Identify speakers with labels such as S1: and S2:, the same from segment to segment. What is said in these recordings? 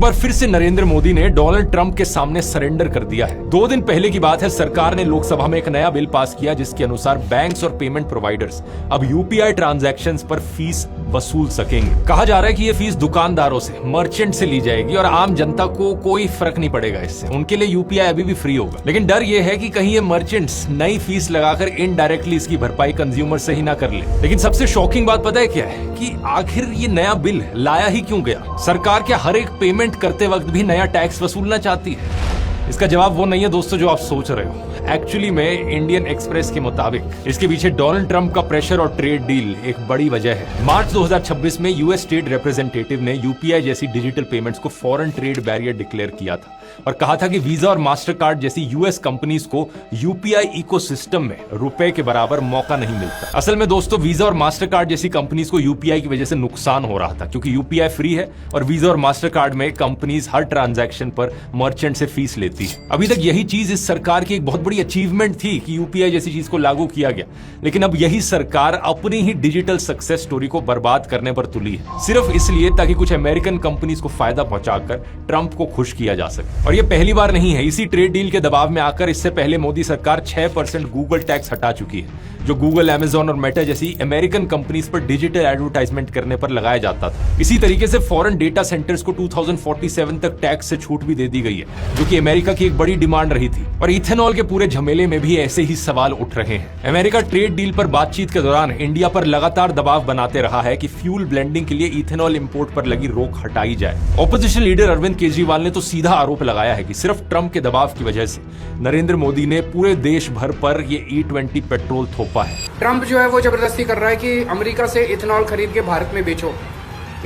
S1: बार फिर से नरेंद्र मोदी ने डोनाल्ड ट्रंप के सामने सरेंडर कर दिया है। 2 दिन पहले की बात है, सरकार ने लोकसभा में एक नया बिल पास किया जिसके अनुसार बैंक्स और पेमेंट प्रोवाइडर्स अब यूपीआई ट्रांजैक्शंस पर फीस वसूल सकेंगे। कहा जा रहा है कि ये फीस दुकानदारों से, मर्चेंट से ली जाएगी और आम जनता को कोई फर्क नहीं पड़ेगा इससे। उनके लिए यूपीआई अभी भी फ्री होगा। लेकिन डर ये है कि कहीं ये मर्चेंट्स नई फीस लगाकर इनडायरेक्टली इसकी भरपाई कंज्यूमर से ही ना कर ले। लेकिन सबसे शॉकिंग बात पता है क्या है कि आखिर ये नया बिल लाया ही क्यों गया? सरकार क्या हर एक पेमेंट करते वक्त भी नया टैक्स वसूलना चाहती है? इसका जवाब वो नहीं है दोस्तों जो आप सोच रहे हो। एक्चुअली में इंडियन एक्सप्रेस के मुताबिक इसके पीछे डोनाल्ड ट्रंप का प्रेशर और ट्रेड डील एक बड़ी वजह है। मार्च 2026 में यूएस स्टेट रिप्रेजेंटेटिव ने यूपीआई जैसी डिजिटल पेमेंट्स को फॉरेन ट्रेड बैरियर डिक्लेयर किया था और कहा था कि वीजा और मास्टर कार्ड जैसी यूएस कंपनीज को यूपीआई इकोसिस्टम में रुपए के बराबर मौका नहीं मिलता। असल में दोस्तों वीजा और मास्टर कार्ड जैसी कंपनीज को यूपीआई की वजह से नुकसान हो रहा था क्योंकि यूपीआई फ्री है और वीजा और मास्टर कार्ड में कंपनीज हर ट्रांजैक्शन पर मर्चेंट से फीस लेती है। अभी तक यही चीज इस सरकार की एक बहुत बड़ी अचीवमेंट थी कि यूपीआई जैसी चीज को लागू किया गया, लेकिन अब यही सरकार अपनी ही डिजिटल सक्सेस स्टोरी को बर्बाद करने पर तुली है, सिर्फ इसलिए ताकि कुछ अमेरिकन कंपनीज को फायदा पहुंचाकर ट्रंप को खुश किया जा सके। और ये पहली बार नहीं है। इसी ट्रेड डील के दबाव में आकर इससे पहले मोदी सरकार 6% गूगल टैक्स हटा चुकी है, जो गूगल, अमेजॉन और मेटा जैसी अमेरिकन कंपनीज पर डिजिटल एडवर्टाइजमेंट करने पर लगाया जाता था। इसी तरीके से फॉरेन डेटा सेंटर्स को 2047 तक टैक्स से छूट भी दे दी गई है, जो कि अमेरिका की एक बड़ी डिमांड रही थी। और इथेनॉल के पूरे झमेले में भी ऐसे ही सवाल उठ रहे हैं। अमेरिका ट्रेड डील पर बातचीत के दौरान इंडिया पर लगातार दबाव बनाते रहा है कि फ्यूल ब्लेंडिंग के लिए इथेनॉल इंपोर्ट पर लगी रोक हटाई जाए। ऑपोजिशन लीडर अरविंद केजरीवाल ने तो सीधा आरोप लगाया है कि सिर्फ ट्रंप के दबाव की वजह से नरेंद्र मोदी ने पूरे देश भर पर ये E20 पेट्रोल थोपा है।
S2: ट्रंप जो है वो जबरदस्ती कर रहा है कि अमेरिका से इथेनॉल खरीद के भारत में बेचो,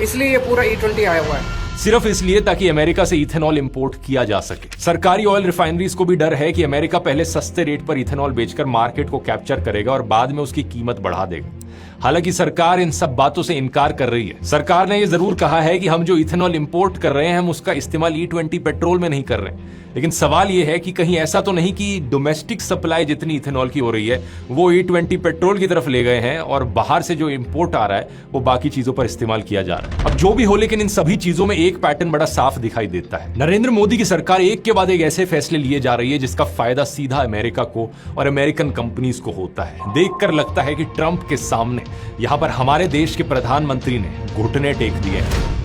S2: इसलिए ये पूरा E20 आया हुआ है।
S1: सिर्फ इसलिए ताकि अमेरिका से इथेनॉल इंपोर्ट किया जा सके। सरकारी ऑयल रिफाइनरीज को भी डर है कि अमेरिका पहले सस्ते रेट पर इथेनॉल बेचकर मार्केट को कैप्चर करेगा और बाद में उसकी कीमत बढ़ा देगा। हालांकि सरकार इन सब बातों से इनकार कर रही है। सरकार ने यह जरूर कहा है कि हम जो इथेनॉल इंपोर्ट कर रहे हैं हम उसका इस्तेमाल E20 पेट्रोल में नहीं कर रहे, लेकिन सवाल यह है कि कहीं ऐसा तो नहीं कि डोमेस्टिक सप्लाई जितनी इथेनॉल की हो रही है वो E20 पेट्रोल की तरफ ले गए हैं और बाहर से जो इंपोर्ट आ रहा है वो बाकी चीजों पर इस्तेमाल किया जा रहा है। अब जो भी हो, लेकिन इन सभी चीजों में एक पैटर्न बड़ा साफ दिखाई देता है। नरेंद्र मोदी की सरकार एक के बाद एक ऐसे फैसले लिए जा रही है जिसका फायदा सीधा अमेरिका को और अमेरिकन कंपनीज को होता है। देखकर लगता है कि ट्रंप के सामने यहां पर हमारे देश के प्रधानमंत्री ने घुटने टेक दिए हैं।